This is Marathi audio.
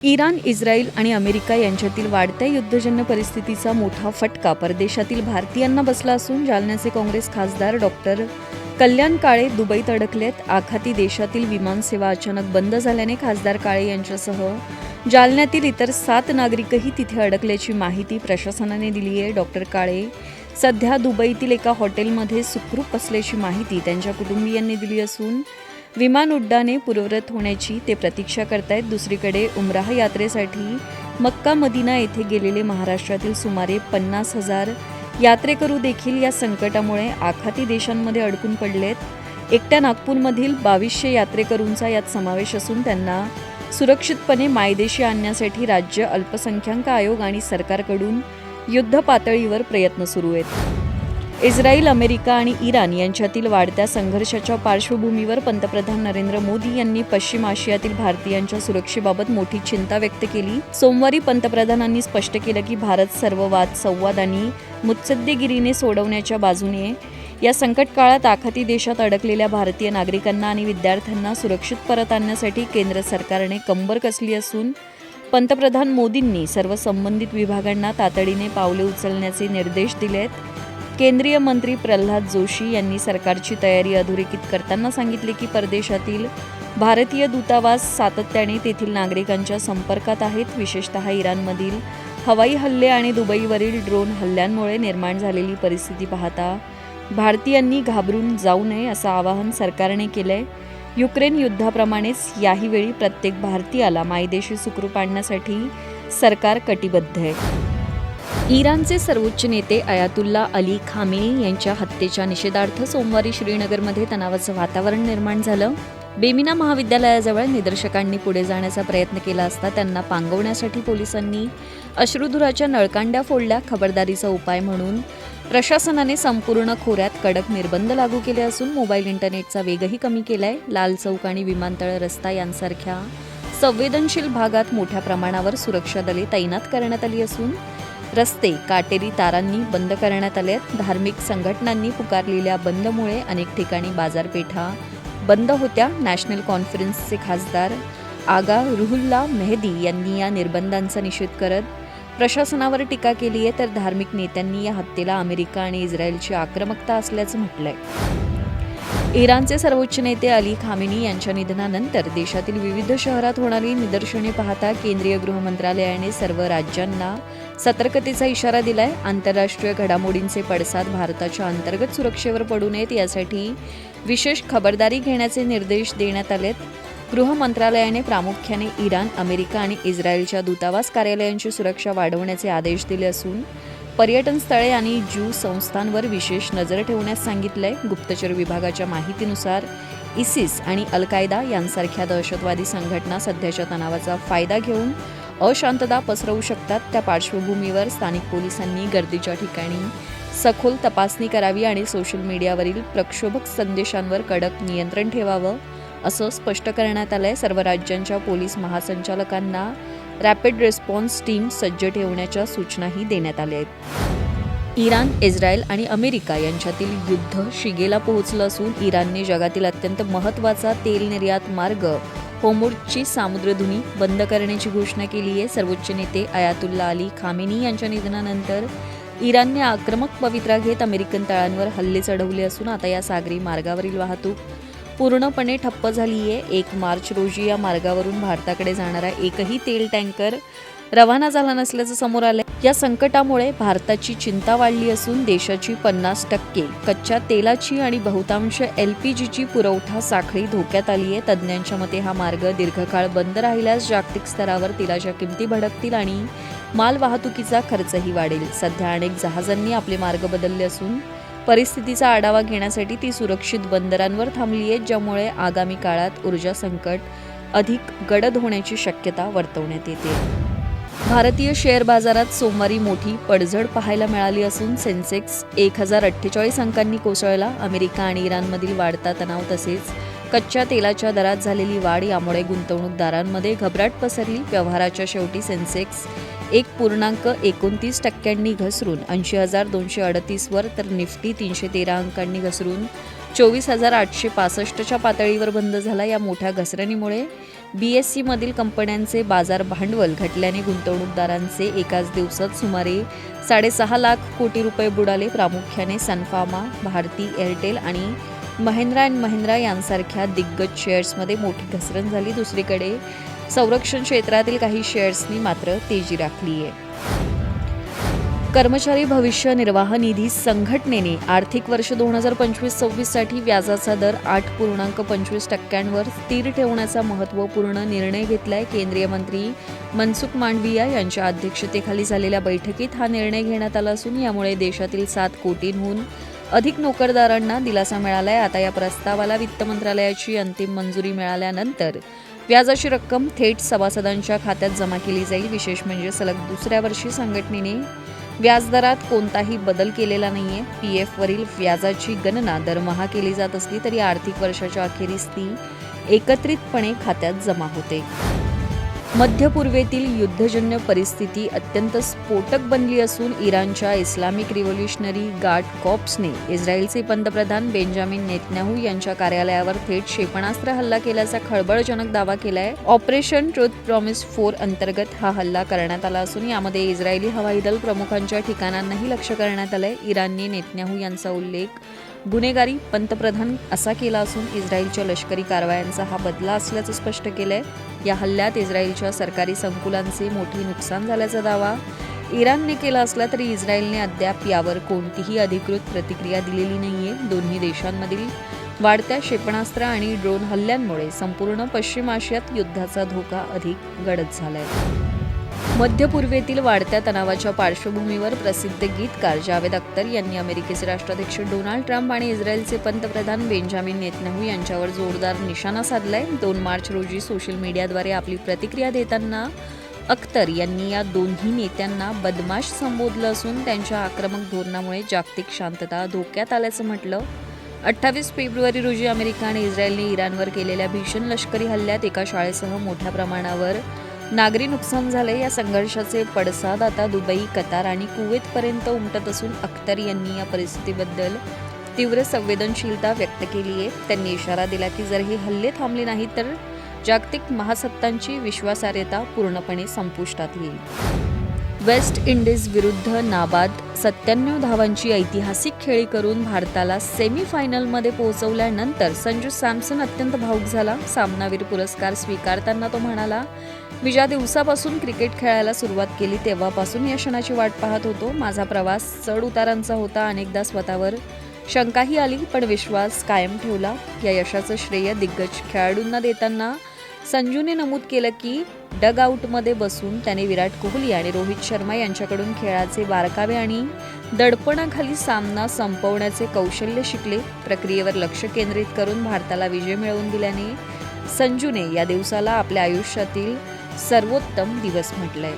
इराण, इस्रायल आणि अमेरिका यांच्यातील वाढत्या युद्धजन्य परिस्थितीचा मोठा फटका परदेशातील भारतीयांना बसला असून जालन्याचे काँग्रेस खासदार डॉक्टर कल्याण काळे दुबईत अडकलेत. आखाती देशातील विमानसेवा अचानक बंद झाल्याने खासदार काळे यांच्यासह जालन्यातील इतर 7 नागरिकही तिथे अडकल्याची माहिती प्रशासनाने दिली आहे. डॉक्टर काळे सध्या दुबईतील एका हॉटेलमध्ये सुखरूप असल्याची माहिती त्यांच्या कुटुंबियांनी दिली असून विमान उड्डाणे पूर्ववत होण्याची ते प्रतीक्षा करतायत. दुसरीकडे उमराह यात्रेसाठी मक्का मदिना येथे गेलेले महाराष्ट्रातील सुमारे 50,000 यात्रेकरू देखील या संकटामुळे आखाती देशांमध्ये अडकून पडलेत. एकट्या नागपूरमधील 2200 यात्रेकरूंचा यात समावेश असून त्यांना सुरक्षितपणे मायदेशी आणण्यासाठी राज्य अल्पसंख्याक आयोग आणि सरकारकडून युद्ध पातळीवर प्रयत्न सुरू आहेत. इस्रायल, अमेरिका आणि इराण यांच्यातील वाढत्या संघर्षाच्या पार्श्वभूमीवर पंतप्रधान नरेंद्र मोदी यांनी पश्चिम आशियातील भारतीयांच्या सुरक्षेबाबत मोठी चिंता व्यक्त केली. सोमवारी पंतप्रधानांनी स्पष्ट केलं की भारत सर्व वाद संवाद आणि मुत्सद्देगिरीने सोडवण्याच्या बाजूने या संकट काळात आखाती देशात अडकलेल्या भारतीय नागरिकांना आणि विद्यार्थ्यांना सुरक्षित परत आणण्यासाठी केंद्र सरकारने कंबर कसली असून पंतप्रधान मोदींनी सर्व संबंधित विभागांना तातडीने पावले उचलण्याचे निर्देश दिलेत. केंद्रीय मंत्री प्रल्हाद जोशी यांनी सरकारची तयारी अधोरेखित करताना सांगितले की परदेशातील भारतीय दूतावास सातत्याने तेथील नागरिकांच्या संपर्कात आहेत. विशेषतः इराणमधील हवाई हल्ले आणि दुबईवरील ड्रोन हल्ल्यांमुळे निर्माण झालेली परिस्थिती पाहता भारतीयांनी घाबरून जाऊ नये असं आवाहन सरकारने केलंय. युक्रेन युद्धाप्रमाणेच याही वेळी प्रत्येक भारतीयाला मायदेशी सुखरूप आणण्यासाठी सरकार कटिबद्ध आहे. इराणचे सर्वोच्च नेते अयातुल्ला अली खामेनी यांच्या हत्येच्या निषेधार्थ सोमवारी श्रीनगरमध्ये तणावाचं वातावरण निर्माण झालं. बेमिना महाविद्यालयाजवळ निदर्शकांनी पुढे जाण्याचा प्रयत्न केला असता त्यांना पांगवण्यासाठी पोलिसांनी अश्रुधुराच्या नळकांड्या फोडल्या. खबरदारीचा उपाय म्हणून प्रशासनाने संपूर्ण खोऱ्यात कडक निर्बंध लागू केले असून मोबाईल इंटरनेटचा वेगही कमी केलाय. लाल चौक आणि विमानतळ रस्ता यांसारख्या संवेदनशील भागात मोठ्या प्रमाणावर सुरक्षा दले तैनात करण्यात आली असून रस्ते काटेरी तारांनी बंद करण्यात आले आहेत. धार्मिक संघटनांनी पुकारलेल्या बंदमुळे अनेक ठिकाणी बाजारपेठा बंद होत्या. नॅशनल कॉन्फरन्सचे खासदार आगा रुहुल्ला मेहदी यांनी या निर्बंधांचा निषेध करत प्रशासनावर टीका केली आहे. तर धार्मिक नेत्यांनी या हत्येला अमेरिका आणि इस्रायलची आक्रमकता असल्याचं म्हटलंय. इराणचे सर्वोच्च नेते अली खामेनी यांच्या निधनानंतर देशातील विविध शहरात होणारी निदर्शने पाहता केंद्रीय गृह मंत्रालयाने सर्व राज्यांना सतर्कतेचा इशारा दिलाय. आंतरराष्ट्रीय घडामोडींचे पडसाद भारताच्या अंतर्गत सुरक्षेवर पडू नयेत यासाठी विशेष खबरदारी घेण्याचे निर्देश देण्यात आलेत. गृह मंत्रालयाने प्रामुख्याने इराण, अमेरिका आणि इस्रायलच्या दूतावास कार्यालयांची सुरक्षा वाढवण्याचे आदेश दिले असून पर्यटन स्थळे आणि ज्यू संस्थांवर विशेष नजर ठेवण्यास सांगितलंय. गुप्तचर विभागाच्या माहितीनुसार इसिस आणि अल कायदा यांसारख्या दहशतवादी संघटना सध्याच्या तणावाचा फायदा घेऊन अशांतता पसरवू शकतात. त्या पार्श्वभूमीवर स्थानिक पोलिसांनी गर्दीच्या ठिकाणी सखोल तपासणी करावी आणि सोशल मीडियावरील प्रक्षोभक संदेशांवर कडक नियंत्रण ठेवावं असं स्पष्ट करण्यात आलंय. सर्व राज्यांच्या पोलीस महासंचालकांना रॅपिड रिस्पॉन्स टीम सज्ज ठेवण्याच्या सूचनाही देण्यात आल्या आहेत. इराण, इस्रायल आणि अमेरिका यांच्यातील युद्ध शिगेला पोहोचलं असून इराणने जगातील अत्यंत महत्त्वाचा तेल निर्यात मार्ग होर्मुझची सामुद्रधुनी बंद करण्याची घोषणा केली आहे. सर्वोच्च नेते अयातुल्ला अली खामेनी यांच्या निधनानंतर इराणने आक्रमक पवित्रा घेत अमेरिकन तळांवर हल्ले चढवले असून आता या सागरी मार्गावरील वाहतूक पूर्णपणे ठप्प झाली आहे. 1 मार्च रोजी या मार्गावरून भारताकडे जाणारा एकही तेल टँकर रवाना झाला नसल्याचं समोर आलंय. या संकटामुळे भारताची चिंता वाढली असून देशाची 50% कच्च्या तेलाची आणि बहुतांश LPGची पुरवठा साखळी धोक्यात आली आहे. तज्ज्ञांच्या मते हा मार्ग दीर्घकाळ बंद राहिल्यास जागतिक स्तरावर तेलाच्या किमती भडकतील आणि माल वाहतुकीचा खर्चही वाढेल. सध्या अनेक जहाजांनी आपले मार्ग बदलले असून परिस्थितीचा आढावा घेण्यासाठी ती सुरक्षित बंदरांवर थांबली आहेत, ज्यामुळे आगामी काळात ऊर्जा संकट अधिक गडद होण्याची शक्यता वर्तवण्यात येते. भारतीय शेअर बाजारात सोमवारी मोठी पडझड पाहायला मिळाली असून सेन्सेक्स 1048 अंकांनी कोसळला. अमेरिका आणि इराणमधील वाढता तणाव तसेच कच्च्या तेलाच्या दरात झालेली वाढ यामुळे गुंतवणूकदारांमध्ये घबराट पसरली. व्यवहाराच्या शेवटी सेन्सेक्स 1.29% घसरून 80,238 वर तर निफ्टी 313 अंकांनी घसरून 24,865च्या पातळीवर बंद झाला. या मोठ्या घसरणीमुळे BSEमधील कंपन्यांचे बाजार भांडवल घटल्याने गुंतवणूकदारांचे एकाच दिवसात सुमारे 6.5 लाख कोटी रुपये बुडाले. प्रामुख्याने सनफार्मा, भारती एअरटेल आणि महिंद्रा अँड महिंद्रा यांसारख्या दिग्गज शेअर्समध्ये मोठी घसरण झाली. दुसरीकडे संरक्षण क्षेत्रातील काही शेअर्सनी मात्र तेजी राखली आहे. कर्मचारी भविष्य निर्वाह निधी संघटनेने आर्थिक वर्ष 2025-26साठी व्याजाचा दर 8.25% स्थिर ठेवण्याचा महत्त्वपूर्ण निर्णय घेतलाय. केंद्रीय मंत्री मनसुख मांडविया यांच्या अध्यक्षतेखाली झालेल्या बैठकीत हा निर्णय घेण्यात आला असून यामुळे देशातील 7 कोटींहून अधिक नोकरदारांना दिलासा मिळालाय. आता या प्रस्तावाला वित्त मंत्रालयाची अंतिम मंजुरी मिळाल्यानंतर व्याजाची रक्कम थेट सभासदांच्या खात्यात जमा केली जाईल. विशेष म्हणजे सलग दुसऱ्या वर्षी संघटनेने व्याजदरात कोणताही बदल केलेला नाहीये. PF वरील व्याजाची गणना दरमहा केली जात असली तरी आर्थिक वर्षाच्या अखेरीस ती एकत्रितपणे खात्यात जमा होते. मध्य पूर्वेतील युद्धजन्य परिस्थिती अत्यंत स्फोटक बनली असून इराणच्या इस्लामिक रिव्होल्युशनरी गार्ड कॉर्प्सने इस्रायलचे पंतप्रधान बेंजामिन नेतन्याहू यांच्या कार्यालयावर थेट क्षेपणास्त्र हल्ला केल्याचा खळबळजनक दावा केलाय. ऑपरेशन ट्रुथ प्रॉमिस 4 अंतर्गत हा हल्ला करण्यात आला असून यामध्ये इस्रायली हवाई दल प्रमुखांच्या ठिकाणांनाही लक्ष्य करण्यात आलंय. इराणने नेतन्याहू यांचा उल्लेख गुन्हेगारी पंतप्रधान असा केला असून इस्रायलच्या लष्करी कारवायांचा हा बदला असल्याचं स्पष्ट केलंय. या हल्ल्यात इस्रायलच्या सरकारी संकुलांचे मोठे नुकसान झाल्याचा दावा इराणने केला असला तरी इस्रायलने अद्याप यावर कोणतीही अधिकृत प्रतिक्रिया दिलेली नाहीये. दोन्ही देशांमधील वाढत्या क्षेपणास्त्र आणि ड्रोन हल्ल्यांमुळे संपूर्ण पश्चिम आशियात युद्धाचा धोका अधिक गडद झालाय. मध्य पूर्वेतील वाढत्या तणावाच्या पार्श्वभूमीवर प्रसिद्ध गीतकार जावेद अख्तर यांनी अमेरिकेचे राष्ट्राध्यक्ष डोनाल्ड ट्रम्प आणि इस्रायलचे पंतप्रधान बेंजामिन नेतन्याहू यांच्यावर जोरदार निशाणा साधलाय. 2 मार्च रोजी सोशल मीडियाद्वारे आपली प्रतिक्रिया देताना अख्तर यांनी या दोन्ही नेत्यांना बदमाश संबोधलं असून त्यांच्या आक्रमक धोरणामुळे जागतिक शांतता धोक्यात आल्याचं म्हटलं. 28 फेब्रुवारी रोजी अमेरिका आणि इस्रायलने इराणवर केलेल्या भीषण लष्करी हल्ल्यात एका शाळेसह मोठ्या प्रमाणावर नागरी नुकसान झाले. या संघर्षाचे पडसाद आता दुबई, कतार आणि कुवेतपर्यंत उमटत असून अख्तर यांनी या परिस्थितीबद्दल तीव्र संवेदनशीलता व्यक्त केली आहे. त्यांनी इशारा दिला की जर हे हल्ले थांबले नाहीत तर जागतिक महासत्तांची विश्वासार्हता पूर्णपणे संपुष्टात येईल. वेस्ट इंडिज विरुद्ध नाबाद 97 धावांची ऐतिहासिक खेळी करून भारताला सेमीफायनलमध्ये पोहोचवल्यानंतर संजू सॅमसन अत्यंत भावुक झाला. सामनावीर पुरस्कार स्वीकारताना तो म्हणाला, मी ज्या दिवसापासून क्रिकेट खेळायला सुरुवात केली तेव्हापासून या क्षणाची वाट पाहत होतो. माझा प्रवास चढ उतारांचा होता. अनेकदा स्वतःवर शंकाही आली पण विश्वास कायम ठेवला. या यशाचं श्रेय दिग्गज खेळाडूंना देताना संजूने नमूद केलं की डग आउटमध्ये बसून त्याने विराट कोहली आणि रोहित शर्मा यांच्याकडून खेळाचे बारकावे आणि दडपणाखाली सामना संपवण्याचे कौशल्य शिकले. प्रक्रियेवर लक्ष केंद्रित करून भारताला विजय मिळवून दिल्याने संजूने या दिवसाला आपल्या आयुष्यातील सर्वोत्तम दिवस म्हटलंय.